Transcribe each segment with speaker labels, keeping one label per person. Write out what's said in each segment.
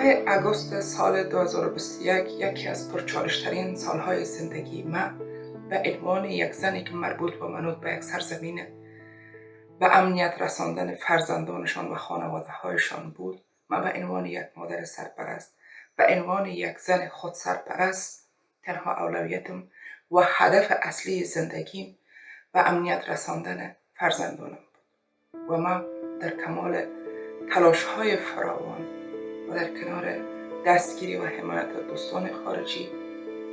Speaker 1: ماه اگست سال 2021 یکی از پرچالش‌ترین سالهای زندگی من به عنوان یک زنی که مربوط و منوط به یک سرزمین به امنیت رساندن فرزندانشان و خانواده‌هایشان بود. من به عنوان یک مادر سرپرست، به عنوان یک زن خود سرپرست، تنها اولویتم و هدف اصلی زندگیم به امنیت رساندن فرزندانم بود و من در کمال تلاش‌های فراوان و در کنار دستگیری و حمایت دوستان خارجی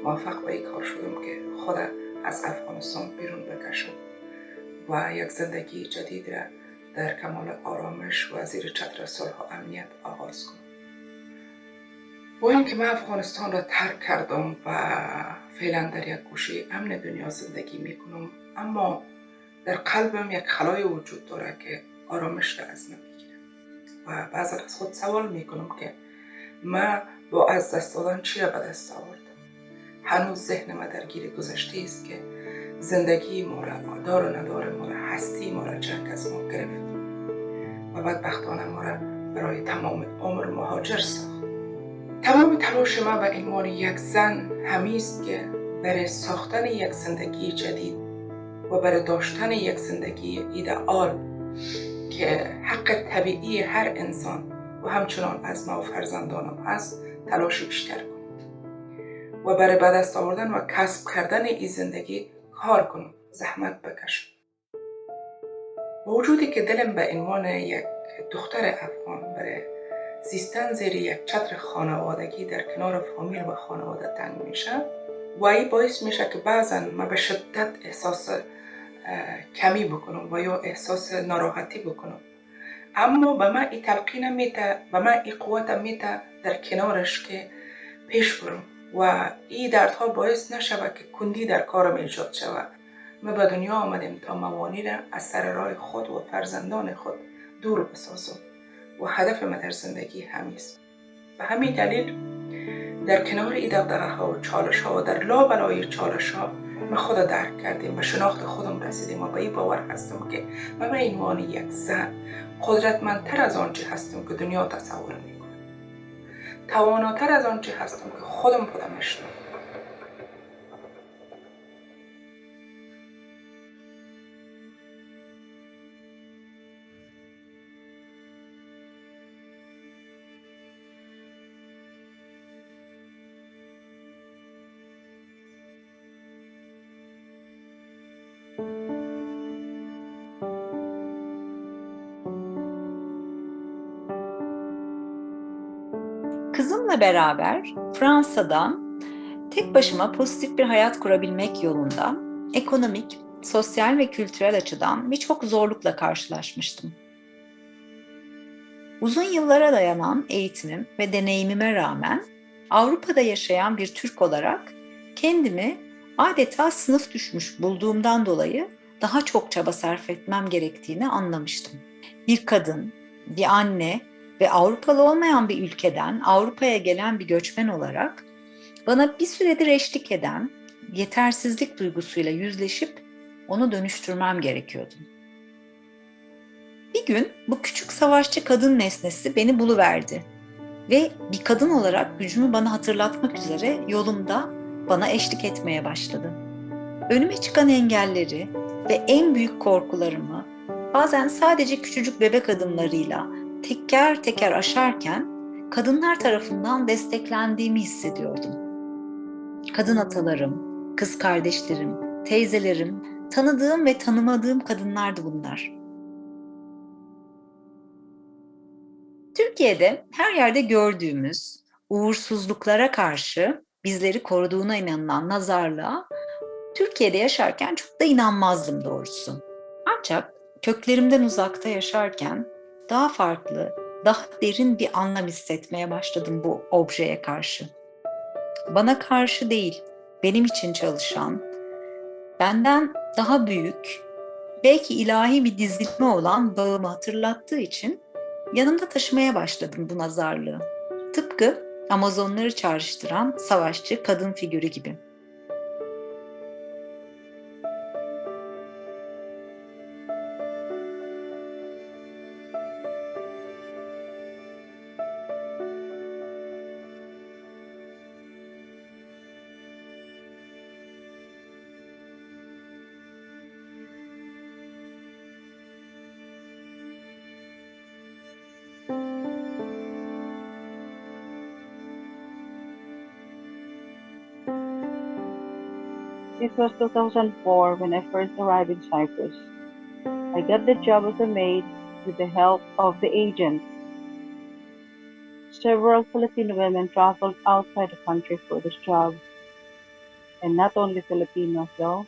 Speaker 1: موفق به این کار شدم که خود از افغانستان بیرون بکشم و یک زندگی جدید را در کمال آرامش و زیر چتر صلح و امنیت آغاز کنم. با اینکه من افغانستان را ترک کردم و فعلا در یک گوشه امن دنیا زندگی میکنم، اما در قلبم یک خلای وجود داره که آرامش را از من میگیره و بعضا از خود سوال میکنم که من با از دست دادن چی را به دست آوردم. هنوز ذهن ما درگیر گذشته است که زندگی ما را، دار و ندار ما را، هستی ما را جنگ از ما گرفت و بدبختانه ما را برای تمام عمر مهاجر ساخت. تمام تلاش ما به عنوان یک زن همین است که برای ساختن یک زندگی جدید و برای داشتن یک زندگی ایدئال که حق طبیعی هر انسان و همچنان از ما و فرزندانم هست تلاش بیشتر کنم و برای به دست آوردن و کسب کردن این زندگی کار کنم، زحمت بکشم. با وجودی که دلم به عنوان یک دختر افغان برای زیستن زیر یک چتر خانوادگی در کنار فامیل و خانواده تنگ میشه و این باعث میشه که بعضا من به شدت احساس کمی بکنم و یا احساس ناراحتی بکنم، اما به من این تلقین میده، به من این قوت میده در کنارش که پیش برم و این دردها باعث نشود که کندی در کارم ایجاد شود. من به دنیا آمدم تا موانع را از سر راه خود و فرزندان خود دور بسازم و هدف من در زندگی همین است. به همین دلیل در کنار این دغدغه‌ها و چالش‌ها و در لابلای چالش‌ها من خود درک کردیم و شناخت خودم رسیدیم و به این باور هستم که من به عنوان یک زن قدرتمندتر از آنچه هستم که دنیا تصور میکنه، تواناتر از آنچه هستم که خودم میشناسم.
Speaker 2: Kızımla beraber Fransa'dan tek başıma pozitif bir hayat kurabilmek yolunda ekonomik, sosyal ve kültürel açıdan birçok zorlukla karşılaşmıştım. Uzun yıllara dayanan eğitimim ve deneyimime rağmen Avrupa'da yaşayan bir Türk olarak kendimi adeta sınıf düşmüş bulduğumdan dolayı daha çok çaba sarf etmem gerektiğini anlamıştım. Bir kadın, bir anne ve Avrupalı olmayan bir ülkeden Avrupa'ya gelen bir göçmen olarak bana bir süredir eşlik eden yetersizlik duygusuyla yüzleşip onu dönüştürmem gerekiyordu. Bir gün bu küçük savaşçı kadın nesnesi beni buluverdi ve bir kadın olarak gücümü bana hatırlatmak üzere yolumda bana eşlik etmeye başladı. Önüme çıkan engelleri ve en büyük korkularımı bazen sadece küçücük bebek adımlarıyla teker teker aşarken kadınlar tarafından desteklendiğimi hissediyordum. Kadın atalarım, kız kardeşlerim, teyzelerim, tanıdığım ve tanımadığım kadınlardı bunlar. Türkiye'de her yerde gördüğümüz uğursuzluklara karşı bizleri koruduğuna inanılan nazarlığa Türkiye'de yaşarken çok da inanmazdım doğrusu. Ancak köklerimden uzakta yaşarken daha farklı, daha derin bir anlam hissetmeye başladım bu objeye karşı. Bana karşı değil, benim için çalışan, benden daha büyük, belki ilahi bir dizilme olan bağımı hatırlattığı için yanımda taşımaya başladım bu nazarlığı. Tıpkı Amazonları çağrıştıran savaşçı kadın figürü gibi.
Speaker 3: It was 2004 when I first arrived in Cyprus. I got the job as a maid with the help of the agent. Several Filipino women traveled outside the country for this job. And not only Filipinos though,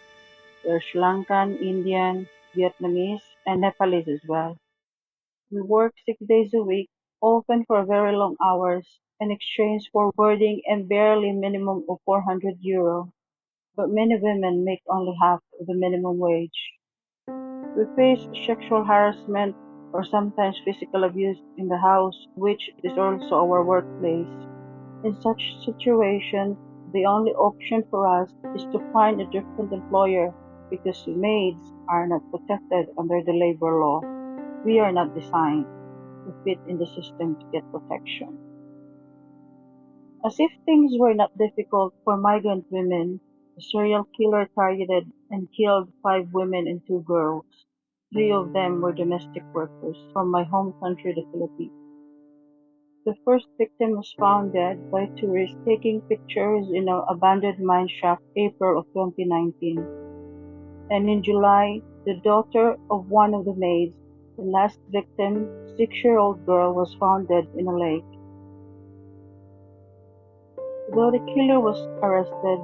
Speaker 3: there are Sri Lankan, Indian, Vietnamese, and Nepalese as well. We work 6 days a week, often for very long hours, in exchange for boarding and barely minimum of €400. But many women make only half of the minimum wage. We face sexual harassment or sometimes physical abuse in the house, which is also our workplace. In such situations, the only option for us is to find a different employer because maids are not protected under the labor law. We are not designed to fit in the system to get protection. As if things were not difficult for migrant women, the serial killer targeted and killed 5 women and 2 girls. 3 of them were domestic workers from my home country, the Philippines. The first victim was found dead by tourists taking pictures in an abandoned mine shaft April of 2019. And in July, the daughter of one of the maids, the last victim, 6-year-old girl, was found dead in a lake. Though the killer was arrested,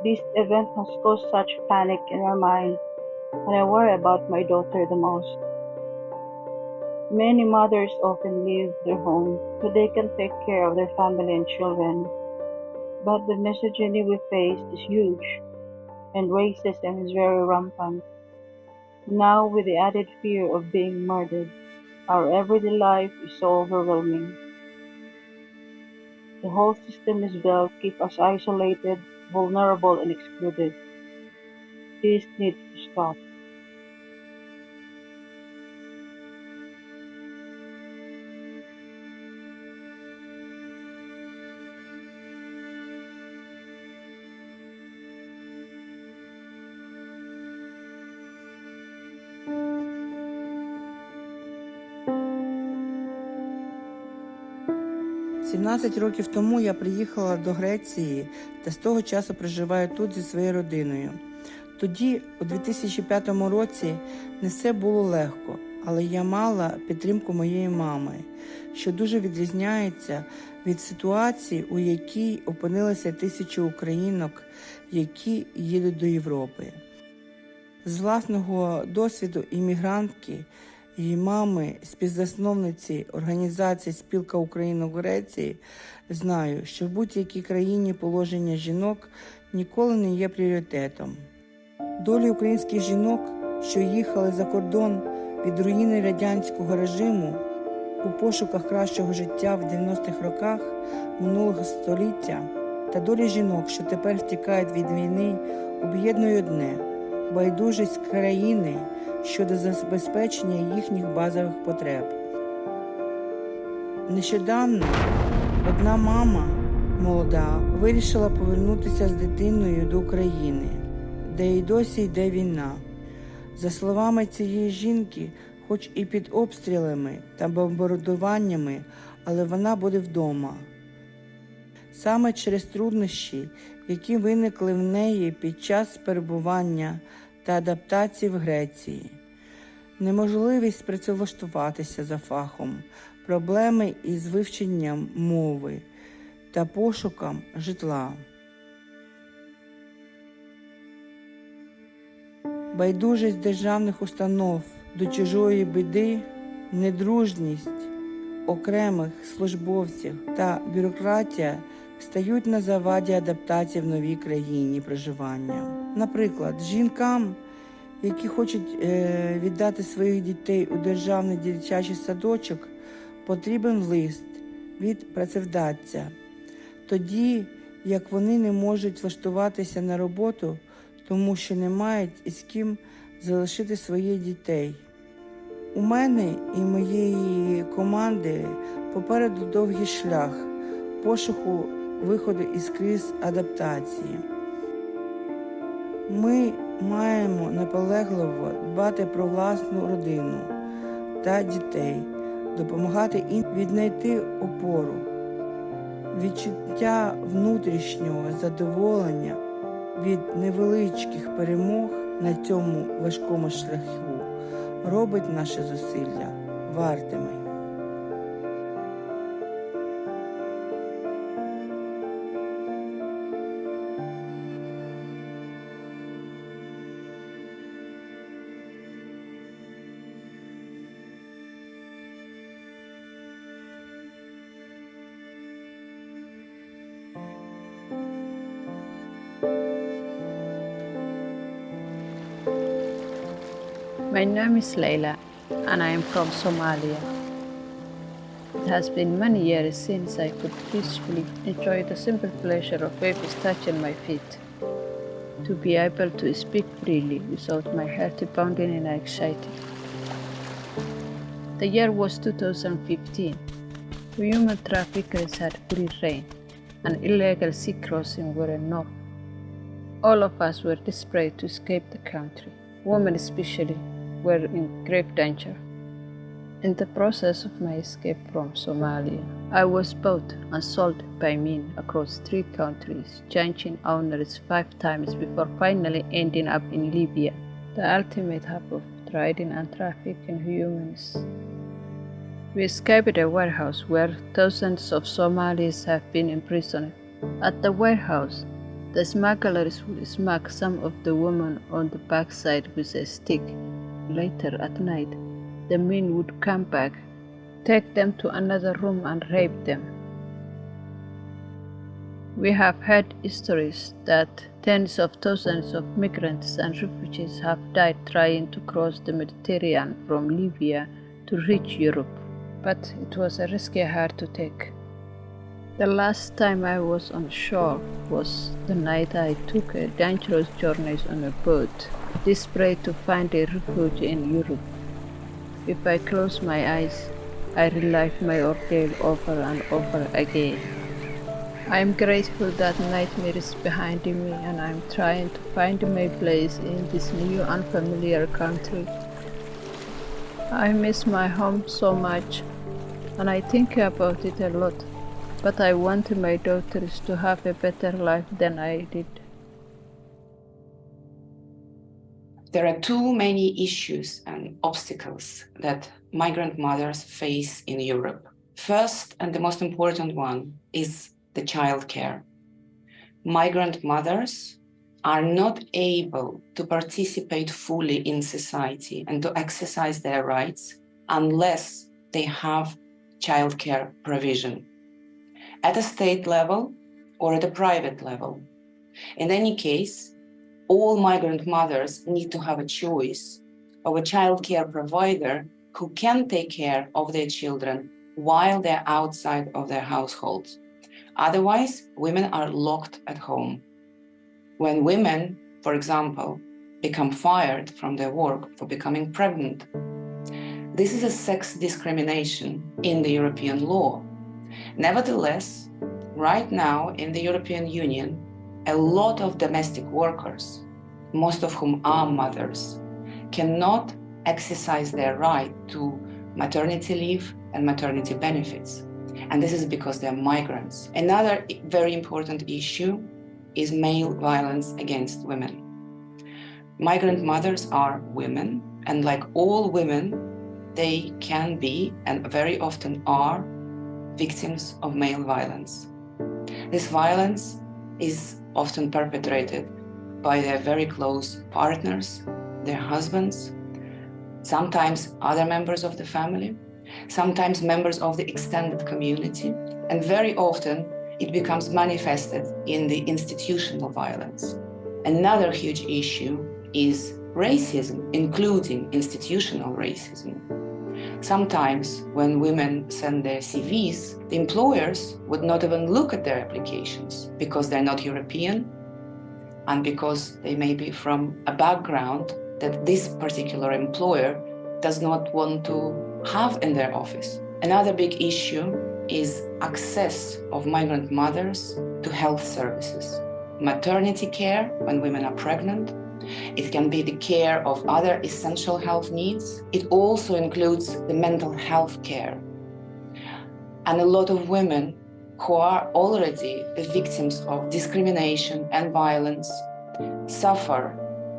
Speaker 3: this event has caused such panic in our mind, and I worry about my daughter the most. Many mothers often leave their home so they can take care of their family and children. But the misogyny we face is huge, and racism is very rampant. Now, with the added fear of being murdered, our everyday life is so overwhelming. The whole system is built to keep us isolated, vulnerable, and excluded. This needs to stop.
Speaker 4: «17 років тому я приїхала до Греції та з того часу проживаю тут зі своєю родиною. Тоді, у 2005 році, не все було легко, але я мала підтримку моєї мами, що дуже відрізняється від ситуації, у якій опинилися тисячі українок, які їдуть до Європи. З власного досвіду іммігрантки, її мами, співзасновниці організації «Спілка українок в Греції», знаю, що в будь-якій країні положення жінок ніколи не є пріоритетом. Долі українських жінок, що їхали за кордон від руїни радянського режиму у пошуках кращого життя в 90-х роках минулого століття, та долі жінок, що тепер втікають від війни, об'єднує одне – байдужість країни щодо забезпечення їхніх базових потреб. Нещодавно одна мама молода вирішила повернутися з дитиною до України, де й досі йде війна. За словами цієї жінки, хоч і під обстрілами та бомбардуваннями, але вона буде вдома. Саме через труднощі, які виникли в неї під час перебування та адаптації в Греції, неможливість працевлаштуватися за фахом, проблеми із вивченням мови та пошуком житла. Байдужість державних установ до чужої біди, недружність окремих службовців та бюрократія стають на заваді адаптації в новій країні проживання. Наприклад, жінкам, які хочуть віддати своїх дітей у державний дитячий садочок, потрібен лист від працевдавця, тоді як вони не можуть влаштуватися на роботу, тому що не мають із ким залишити своїх дітей. У мене і моєї команди попереду довгий шлях пошуку виходу із криз адаптації. Ми маємо наполегливо дбати про власну родину та дітей, допомагати їм віднайти опору, відчуття внутрішнього задоволення, від невеличких перемог на цьому важкому шляху робить наші зусилля вартими.
Speaker 5: My name is Leila and I am from Somalia. It has been many years since I could peacefully enjoy the simple pleasure of babies touching my feet. To be able to speak freely without my heart pounding and anxiety. The year was 2015. Human traffickers had free reign and illegal sea crossing were enough. All of us were desperate to escape the country. Women especially were in grave danger. In the process of my escape from Somalia, I was bought and sold by men across 3 countries, changing owners 5 times before finally ending up in Libya, the ultimate hub of trading and trafficking humans. We escaped a warehouse where thousands of Somalis have been imprisoned. At the warehouse, the smugglers would smack some of the women on the backside with a stick. Later at night, the men would come back, take them to another room and rape them. We have heard stories that tens of thousands of migrants and refugees have died trying to cross the Mediterranean from Libya to reach Europe, but it was a risk I had to take. The last time I was on shore was the night I took a dangerous journey on a boat, desperate to find a refuge in Europe. If I close my eyes, I relive my ordeal over and over again. I am grateful that nightmare is behind me and I am trying to find my place in this new unfamiliar country. I miss my home so much and I think about it a lot, but I want my daughters to have a better life than I did.
Speaker 6: There are too many issues and obstacles that migrant mothers face in Europe. First, and the most important one, is the childcare. Migrant mothers are not able to participate fully in society and to exercise their rights unless they have childcare provision at a state level or at a private level. In any case, all migrant mothers need to have a choice of a childcare provider who can take care of their children while they're outside of their households. Otherwise, women are locked at home. When women, for example, become fired from their work for becoming pregnant, this is a sex discrimination in the European law. Nevertheless, right now in the European Union, a lot of domestic workers, most of whom are mothers, cannot exercise their right to maternity leave and maternity benefits. And this is because they're migrants. Another very important issue is male violence against women. Migrant mothers are women, and like all women, they can be and very often are victims of male violence. This violence is often perpetrated by their very close partners, their husbands, sometimes other members of the family, sometimes members of the extended community, and very often it becomes manifested in the institutional violence. Another huge issue is racism, including institutional racism. Sometimes when women send their CVs, the employers would not even look at their applications because they're not European and because they may be from a background that this particular employer does not want to have in their office. Another big issue is access of migrant mothers to health services. Maternity care when women are pregnant. It can be the care of other essential health needs. It also includes the mental health care. And a lot of women who are already the victims of discrimination and violence suffer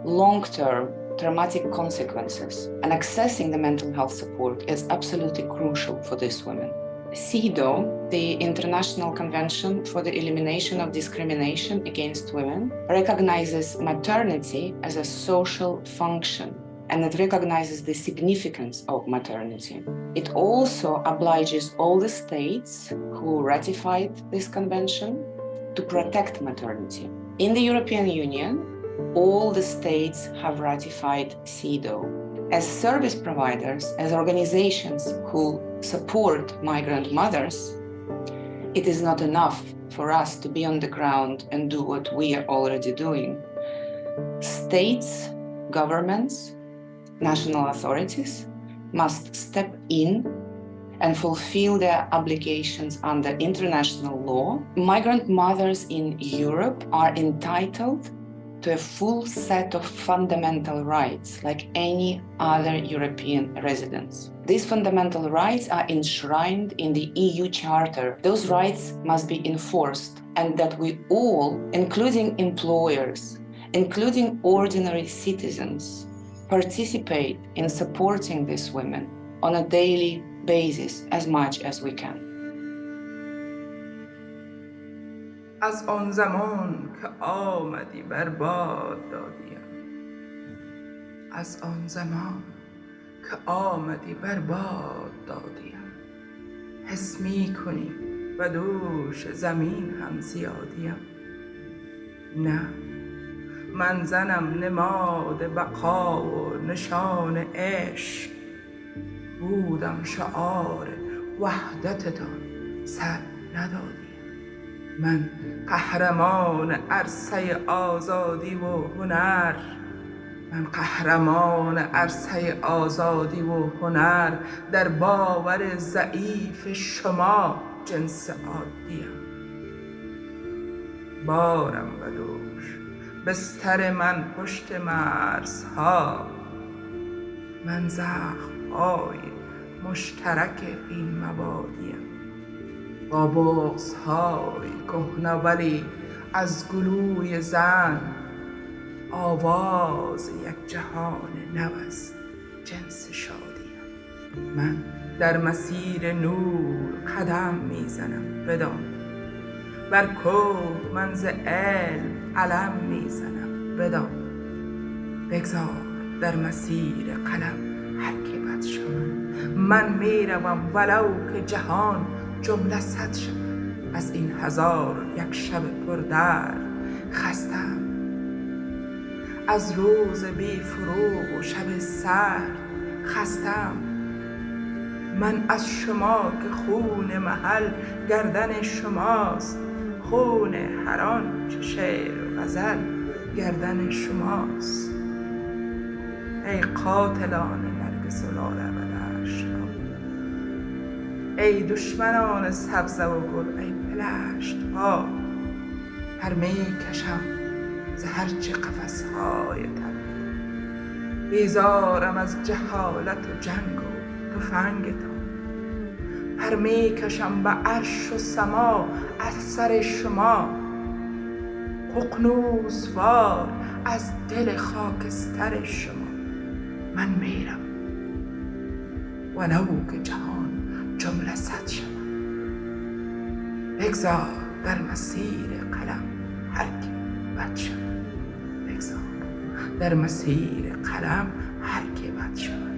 Speaker 6: long-term traumatic consequences, and accessing the mental health support is absolutely crucial for these women. CEDAW, the International Convention for the Elimination of Discrimination Against Women, recognizes maternity as a social function, and it recognizes the significance of maternity. It also obliges all the states who ratified this convention to protect maternity. In the European Union, all the states have ratified CEDAW. As service providers, as organizations who support migrant mothers, it is not enough for us to be on the ground and do what we are already doing. States, governments, national authorities must step in and fulfill their obligations under international law. Migrant mothers in Europe are entitled to a full set of fundamental rights like any other European residents. These fundamental rights are enshrined in the EU Charter. Those rights must be enforced, and that we all, including employers, including ordinary citizens, participate in supporting these women on a daily basis as much as we can.
Speaker 1: از آن زمان که آمدی بر باد دادیم، از آن زمان که آمدی بر باد دادیم، حس می کنی و دوش زمین هم زیادیم. نه، من زنم نماد بقا و نشان عشق، بودم شعار وحدتتان سر ندادیم. من قهرمان عرصه آزادی و هنر، من قهرمان عرصه آزادی و هنر، در باور ضعیف شما جنس عادیم. بارم و دوش بستر من پشت مرزها، من زخم‌های مشترک این مبادیم. با بغض‌های کهنه ولی از گلوی زن، آواز یک جهان نو از جنس شادیم. من در مسیر نور قدم میزنم بدان، بر کوه من ز علم علم میزنم بدان. بگذار در مسیر قلم هر که بد شود، من میروم ولو که جهان جمله صد شود. از این هزار یک شب پردرد خستم، از روز بی فروغ و شب سرد خستم. من از شما که خون محل گردن شماست، خون هر آن چه شعر و غزل گردن شماست. ای قاتلان نرگس و لاله و دشت، ای دشمنان سبزه و گل، ای پلشت ها، پر می کشم ز هرچه قفس‌های تن. بیزارم از جهالت و جنگ و تفنگتان، پر می کشم به عرش و سما از سر شما. ققنوس‌وار از دل خاکستر شما من میرم ولو که جهان جمله صد شود. بگذار در مسیر قلم هر که بد شود، بگذار در مسیر قلم هر که بد شود.